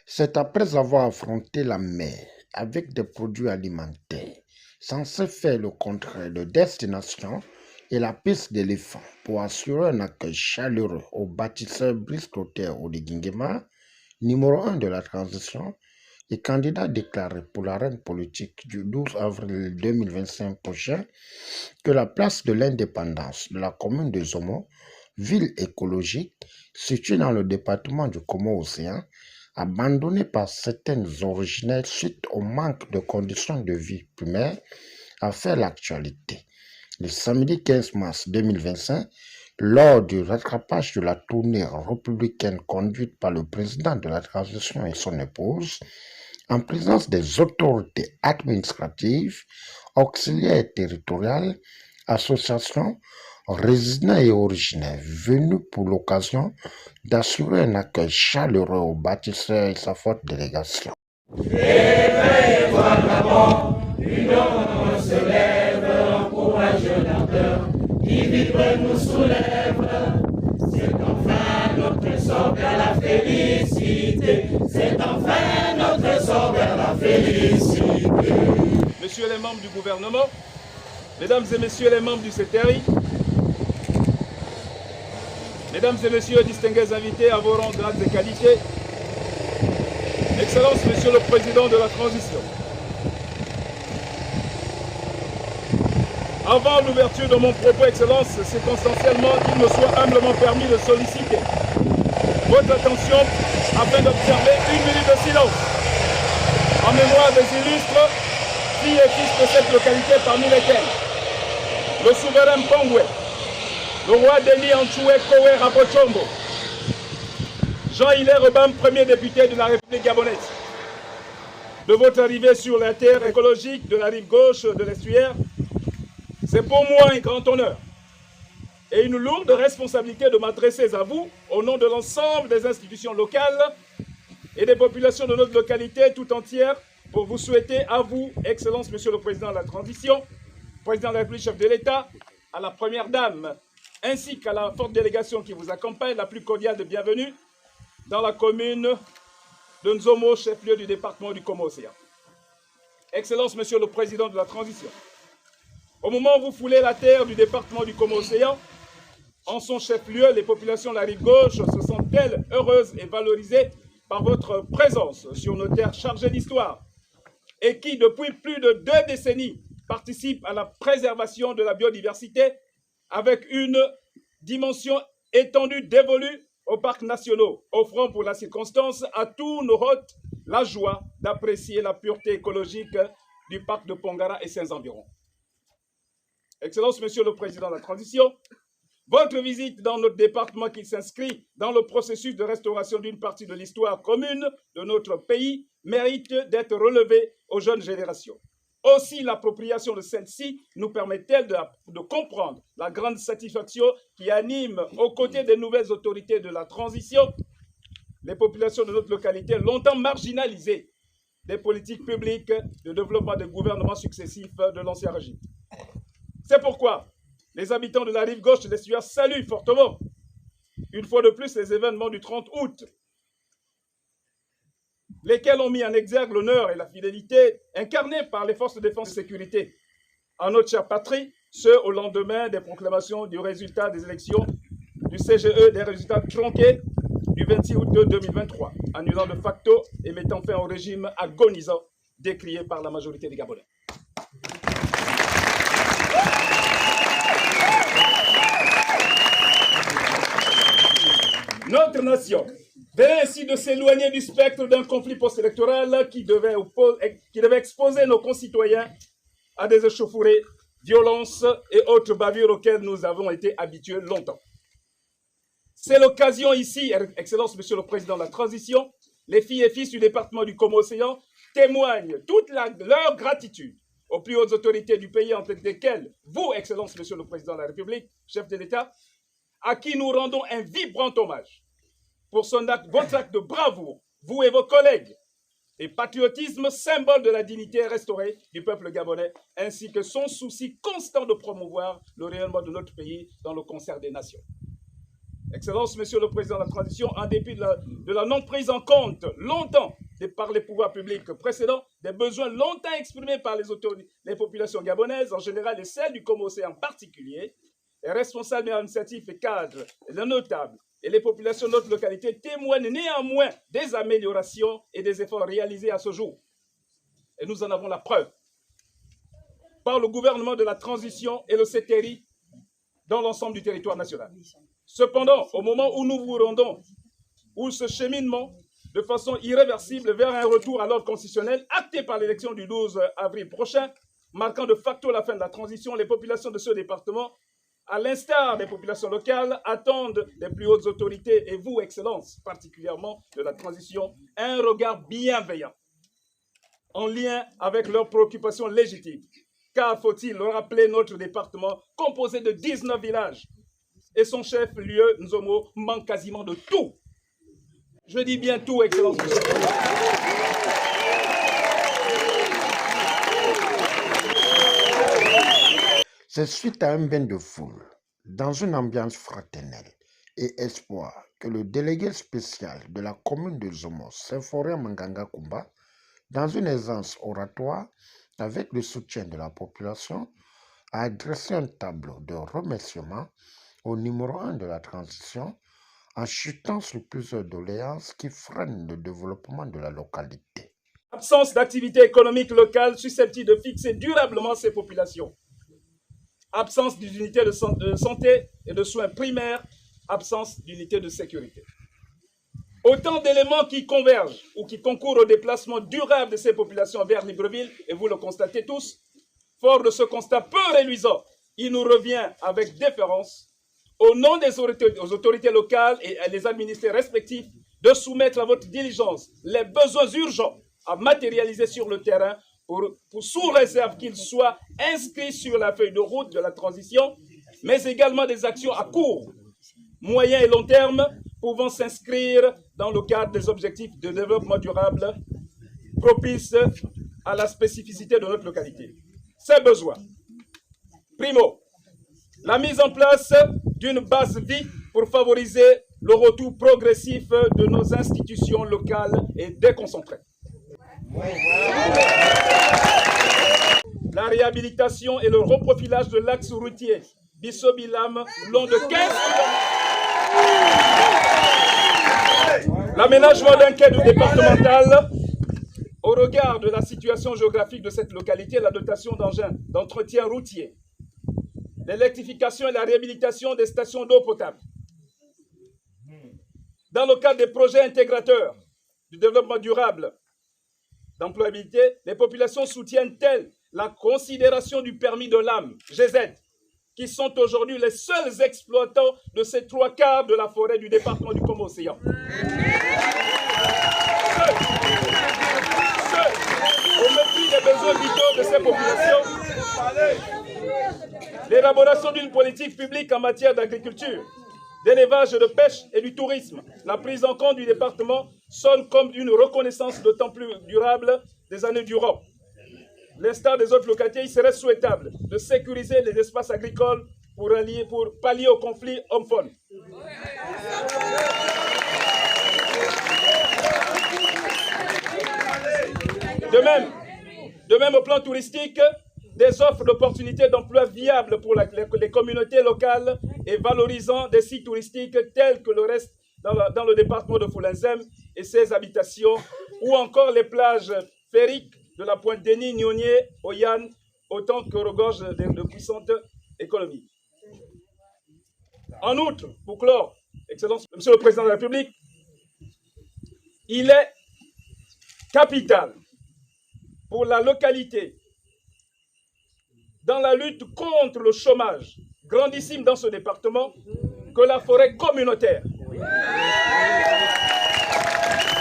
C'est après avoir affronté la mer avec des produits alimentaires censés faire le contraire de destination et la piste d'éléphant pour assurer un accueil chaleureux au bâtisseur Brice Clotaire Oligui-Nguema, numéro 1 de la transition et candidat déclaré pour l'arène politique du 12 avril 2025 prochain, que la place de l'indépendance de la commune de Zomo, ville écologique située dans le département du Komo-Océan, abandonnée par certaines originaires suite au manque de conditions de vie primaires, a fait l'actualité. Le samedi 15 mars 2025, lors du rattrapage de la tournée républicaine conduite par le président de la transition et son épouse, en présence des autorités administratives, auxiliaires territoriales, associations, résidents et originaires venus pour l'occasion d'assurer un accueil chaleureux au bâtisseur et sa forte délégation. Réveillez-toi d'abord, une ombre se lève, encourage l'ardeur qui vibre nous soulève. C'est enfin notre sort vers la félicité. C'est enfin notre sort vers la félicité. Messieurs les membres du gouvernement, mesdames et messieurs les membres du CTRI, mesdames et messieurs distingués invités à vos rangs, grades et qualités, Excellence, Monsieur le Président de la Transition. Avant l'ouverture de mon propos, Excellence, circonstanciellement, il me soit humblement permis de solliciter votre attention afin d'observer une minute de silence en mémoire des illustres filles et fils de cette localité, parmi lesquels le souverain Pongwe, le roi Denis Antoué Kowe Rapochombo, Jean-Hilaire Rebam, premier député de la République gabonaise. De votre arrivée sur la terre écologique de la rive gauche de l'estuaire, c'est pour moi un grand honneur et une lourde responsabilité de m'adresser à vous au nom de l'ensemble des institutions locales et des populations de notre localité tout entière pour vous souhaiter à vous, Excellence, Monsieur le Président de la Transition, Président de la République, chef de l'État, à la Première Dame, ainsi qu'à la forte délégation qui vous accompagne, la plus cordiale de bienvenue dans la commune de Nzomo, chef-lieu du département du Komo-Océan. Excellence, Monsieur le Président de la Transition, au moment où vous foulez la terre du département du Komo-Océan, en son chef-lieu, les populations de la rive gauche se sentent-elles heureuses et valorisées par votre présence sur nos terres chargées d'histoire et qui, depuis plus de 2 décennies, participent à la préservation de la biodiversité avec une dimension étendue dévolue aux parcs nationaux, offrant pour la circonstance à tous nos hôtes la joie d'apprécier la pureté écologique du parc de Pongara et ses environs. Excellence, Monsieur le Président de la Transition, votre visite dans notre département qui s'inscrit dans le processus de restauration d'une partie de l'histoire commune de notre pays mérite d'être relevée aux jeunes générations. Aussi, l'appropriation de celle-ci nous permet-elle de comprendre la grande satisfaction qui anime, aux côtés des nouvelles autorités de la transition, les populations de notre localité longtemps marginalisées des politiques publiques de développement des gouvernements successifs de l'ancien régime. C'est pourquoi les habitants de la rive gauche de l'estuaire saluent fortement, une fois de plus, les événements du 30 août, lesquels ont mis en exergue l'honneur et la fidélité incarnés par les forces de défense et de sécurité à notre chère patrie, ce au lendemain des proclamations du résultat des élections du CGE, des résultats tronqués du 26 août 2023, annulant de facto et mettant fin au régime agonisant décrié par la majorité des Gabonais. Notre nation venait ainsi de s'éloigner du spectre d'un conflit post-électoral qui devait exposer nos concitoyens à des échauffourées, violences et autres bavures auxquelles nous avons été habitués longtemps. C'est l'occasion ici, Excellence, Monsieur le Président de la Transition, les filles et fils du département du Komo-Océan témoignent toute leur gratitude aux plus hautes autorités du pays, entre lesquelles vous, Excellence, Monsieur le Président de la République, chef de l'État, à qui nous rendons un vibrant hommage pour votre acte de bravoure, vous et vos collègues, et patriotisme, symbole de la dignité restaurée du peuple gabonais, ainsi que son souci constant de promouvoir le rayonnement de notre pays dans le concert des nations. Excellence, Monsieur le Président de la Transition, en dépit de la non-prise en compte longtemps par les pouvoirs publics précédents, des besoins longtemps exprimés par les populations gabonaises en général et celles du Comocé en particulier, les responsables administratifs et cadres, les notables et les populations de notre localité témoignent néanmoins des améliorations et des efforts réalisés à ce jour. Et nous en avons la preuve par le gouvernement de la transition et le CTRI dans l'ensemble du territoire national. Cependant, au moment où nous vous rendons, où ce cheminement de façon irréversible vers un retour à l'ordre constitutionnel acté par l'élection du 12 avril prochain, marquant de facto la fin de la transition, les populations de ce département, à l'instar des populations locales, attendent des plus hautes autorités, et vous, Excellence, particulièrement de la transition, un regard bienveillant, en lien avec leurs préoccupations légitimes. Car, faut-il le rappeler, notre département, composé de 19 villages, et son chef-lieu, Nzomo, manque quasiment de tout. Je dis bien tout, Excellence. C'est suite à un bain de foule, dans une ambiance fraternelle et espoir, que le délégué spécial de la commune de Zomo, Symphorien Manganga Kumba, dans une aisance oratoire, avec le soutien de la population, a adressé un tableau de remerciements au numéro 1 de la transition, en chutant sur plusieurs doléances qui freinent le développement de la localité. Absence d'activité économique locale susceptible de fixer durablement ces populations. Absence d'unité de santé et de soins primaires, absence d'unité de sécurité. Autant d'éléments qui convergent ou qui concourent au déplacement durable de ces populations vers Libreville, et vous le constatez tous. Fort de ce constat peu réluisant, il nous revient avec déférence, au nom des autorités locales et les administrés respectifs, de soumettre à votre diligence les besoins urgents à matérialiser sur le terrain pour sous réserve qu'ils soient inscrits sur la feuille de route de la transition, mais également des actions à court, moyen et long terme pouvant s'inscrire dans le cadre des objectifs de développement durable propices à la spécificité de notre localité. Ces besoins. Primo, la mise en place d'une base vie pour favoriser le retour progressif de nos institutions locales et déconcentrées. La réhabilitation et le reprofilage de l'axe routier Bisso-Bilam long de 15 km. L'aménagement d'un quai départemental au regard de la situation géographique de cette localité, la dotation d'engins d'entretien routier, l'électrification et la réhabilitation des stations d'eau potable. Dans le cadre des projets intégrateurs du développement durable, d'employabilité, les populations soutiennent-elles la considération du permis de l'âme, GZ, qui sont aujourd'hui les seuls exploitants de ces 3/4 de la forêt du département du Congo-Océan. Au mépris des besoins vitaux de ces populations, l'élaboration d'une politique publique en matière d'agriculture, d'élevage, de pêche et du tourisme, la prise en compte du département sonne comme une reconnaissance d'autant plus durable des années durant. L'instar des autres localités, il serait souhaitable de sécuriser les espaces agricoles pour pallier au conflit homme-femme. De même au plan touristique, des offres d'opportunités d'emploi viables pour les communautés locales et valorisant des sites touristiques tels que le reste dans le département de Foulenzem et ses habitations, ou encore les plages féeriques de la pointe Denis, Nionier, Oyan, autant que regorge de puissantes économies. En outre, pour clore, Excellence, Monsieur le Président de la République, il est capital pour la localité dans la lutte contre le chômage grandissime dans ce département que la forêt communautaire et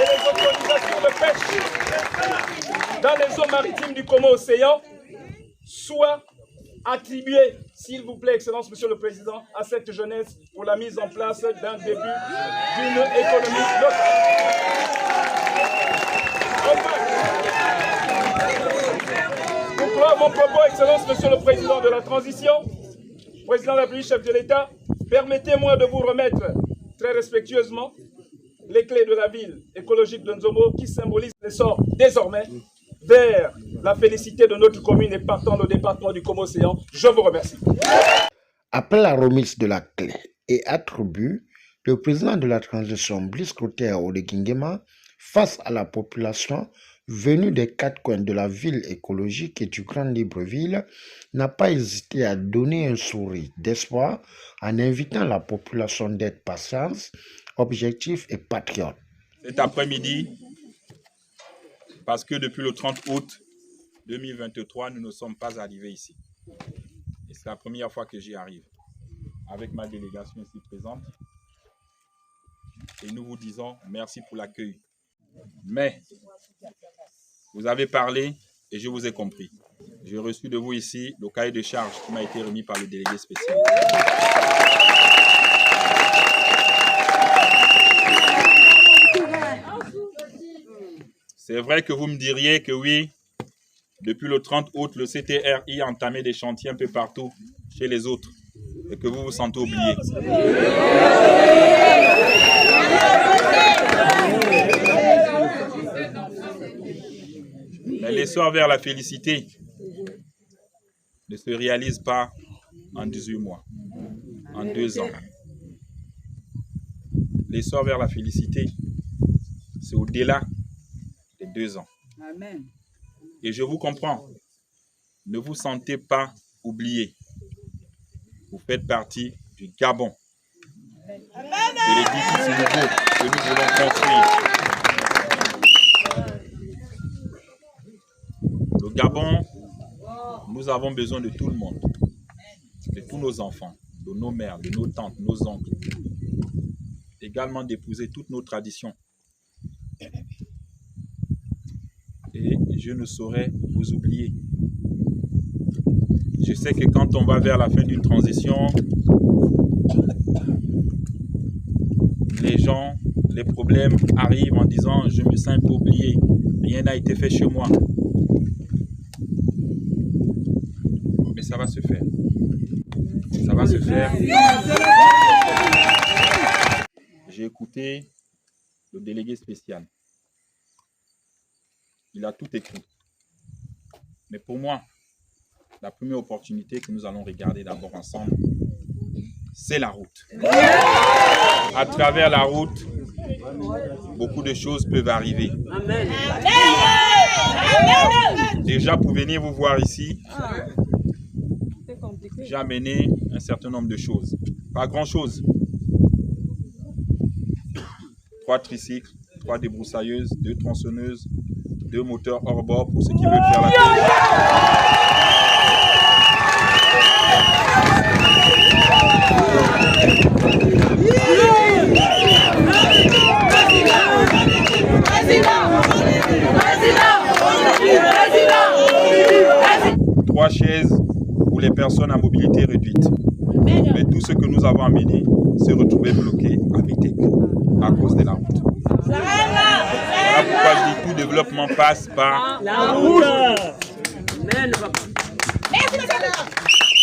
les autorisations de pêche dans les eaux maritimes du Congo-Océan soient attribuées, s'il vous plaît, Excellence, Monsieur le Président, à cette jeunesse pour la mise en place d'un début d'une économie locale. Enfin, clore mon propos, Excellence, Monsieur le Président de la Transition, Président de la République, chef de l'État, permettez-moi de vous remettre très respectueusement les clés de la ville écologique de Nzombo qui symbolise l'essor désormais vers la félicité de notre commune et partant le département du Kom-Océan. Je vous remercie. Après la remise de la clé et attribut, le président de la transition, Brice Clotaire Olegingema, face à la population venue des quatre coins de la ville écologique et du Grand Libreville, n'a pas hésité à donner un sourire d'espoir en invitant la population d'être patiente, objective et patriote. Cet après-midi, parce que depuis le 30 août 2023, nous ne sommes pas arrivés ici. Et c'est la première fois que j'y arrive, avec ma délégation ici présente. Et nous vous disons merci pour l'accueil. Mais, vous avez parlé et je vous ai compris. J'ai reçu de vous ici le cahier de charge qui m'a été remis par le délégué spécial. C'est vrai que vous me diriez que oui, depuis le 30 août, le CTRI a entamé des chantiers un peu partout chez les autres et que vous vous sentez oublié. Mais l'essor vers la félicité ne se réalise pas en 18 mois, en 2 ans. L'essor vers la félicité, c'est au-delà des 2 ans. Amen. Et je vous comprends. Ne vous sentez pas oublié. Vous faites partie du Gabon. C'est l'édifice nouveau que nous voulons construire. Le Gabon, nous avons besoin de tout le monde. De tous nos enfants, de nos mères, de nos tantes, nos oncles. Également d'épouser toutes nos traditions. Et je ne saurais vous oublier. Je sais que quand on va vers la fin d'une transition, les gens, les problèmes arrivent en disant « je me sens un peu oublié, rien n'a été fait chez moi ». Mais ça va se faire. Ça va se faire. J'ai écouté le délégué spécial. Il a tout écrit. Mais pour moi, la première opportunité que nous allons regarder d'abord ensemble, c'est la route. À travers la route, beaucoup de choses peuvent arriver. Amen. Déjà, pour venir vous voir ici, j'ai amené un certain nombre de choses. Pas grand-chose. 3 tricycles, 3 débroussailleuses, 2 tronçonneuses, 2 moteurs hors bord pour ceux qui veulent faire la pêche. 3 chaises pour les personnes à mobilité réduite. Mais tout ce que nous avons amené s'est retrouvé bloqué à Vitek à cause de la route. Voilà pourquoi je dis tout développement passe par La route.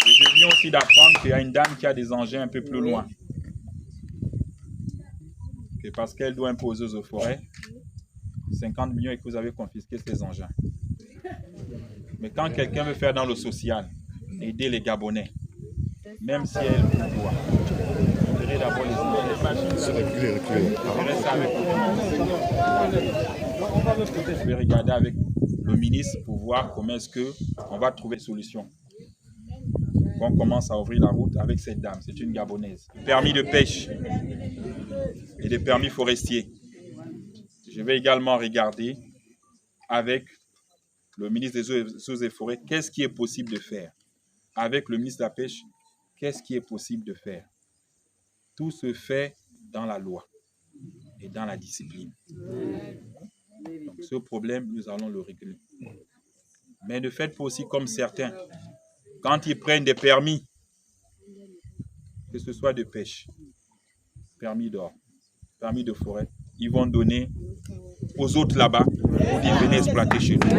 Et je viens aussi d'apprendre qu'il y a une dame qui a des engins un peu plus loin. Que parce qu'elle doit imposer aux forêts 50 millions et que vous avez confisqué ces engins. Mais quand quelqu'un veut faire dans le social, aider les Gabonais, même si elle doit, je dirais d'abord les je vais regarder avec le ministre pour voir comment est-ce qu'on va trouver une solution. On commence à ouvrir la route avec cette dame, c'est une Gabonaise. Permis de pêche et des permis forestiers. Je vais également regarder avec le ministre des Eaux et Forêts qu'est-ce qui est possible de faire. Avec le ministre de la Pêche, qu'est-ce qui est possible de faire. Tout se fait dans la loi et dans la discipline. Donc ce problème, nous allons le régler. Mais ne faites pas aussi comme certains. Quand ils prennent des permis, que ce soit de pêche, permis d'or, permis de forêt, ils vont donner aux autres là-bas pour dire venez exploiter chez nous.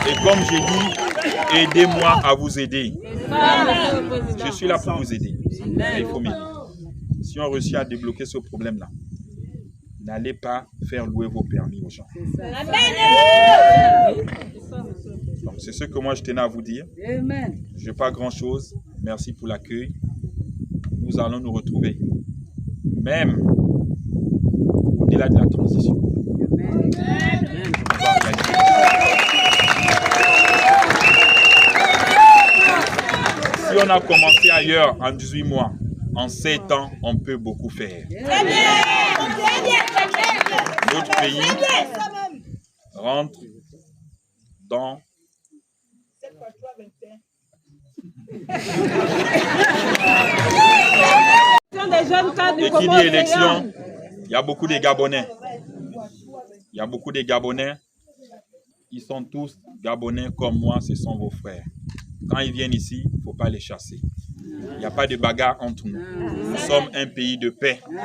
Et comme j'ai dit, aidez-moi à vous aider. Je suis là pour vous aider. Mais il faut m'aider. Si on réussit à débloquer ce problème-là, n'allez pas faire louer vos permis aux gens. Donc, c'est ce que moi je tenais à vous dire. Je n'ai pas grand-chose. Merci pour l'accueil. Nous allons nous retrouver. Même au-delà de la transition. Si on a commencé ailleurs en 18 mois, en 7 ans, on peut beaucoup faire. Notre pays rentre dans... Et qui dit élection, il y a beaucoup de Gabonais. Il y a beaucoup de Gabonais. Ils sont tous Gabonais comme moi, ce sont vos frères. Quand ils viennent ici, il ne faut pas les chasser. Il n'y a pas de bagarre entre nous. Nous sommes un pays de paix. Il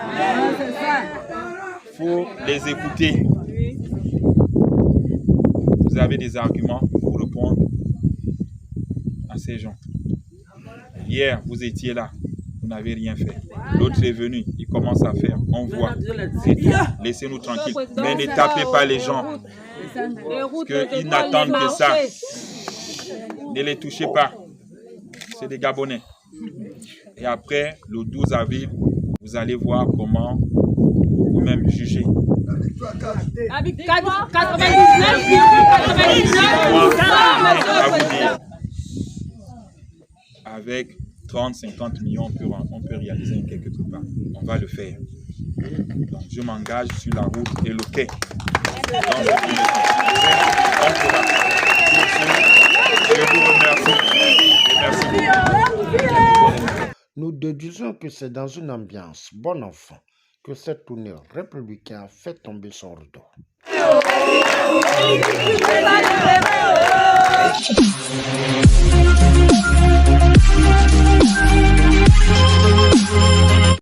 faut les écouter. Vous avez des arguments pour répondre à ces gens. Hier, vous étiez là. Vous n'avez rien fait. L'autre est venu. Il commence à faire. On voit. Laissez-nous tranquilles. Mais ne tapez pas les gens. Parce qu'ils n'attendent que ça. Ne les touchez pas. C'est des Gabonais. Et après, le 12 avril, vous allez voir comment vous-même juger. Avec 99, avec 30-50 millions, on peut réaliser quelque part. On va le faire. Donc, je m'engage sur la route et le quai. Je vous remercie. Merci beaucoup. Nous déduisons que c'est dans une ambiance bon enfant que cette tournée républicaine a fait tomber son rideau.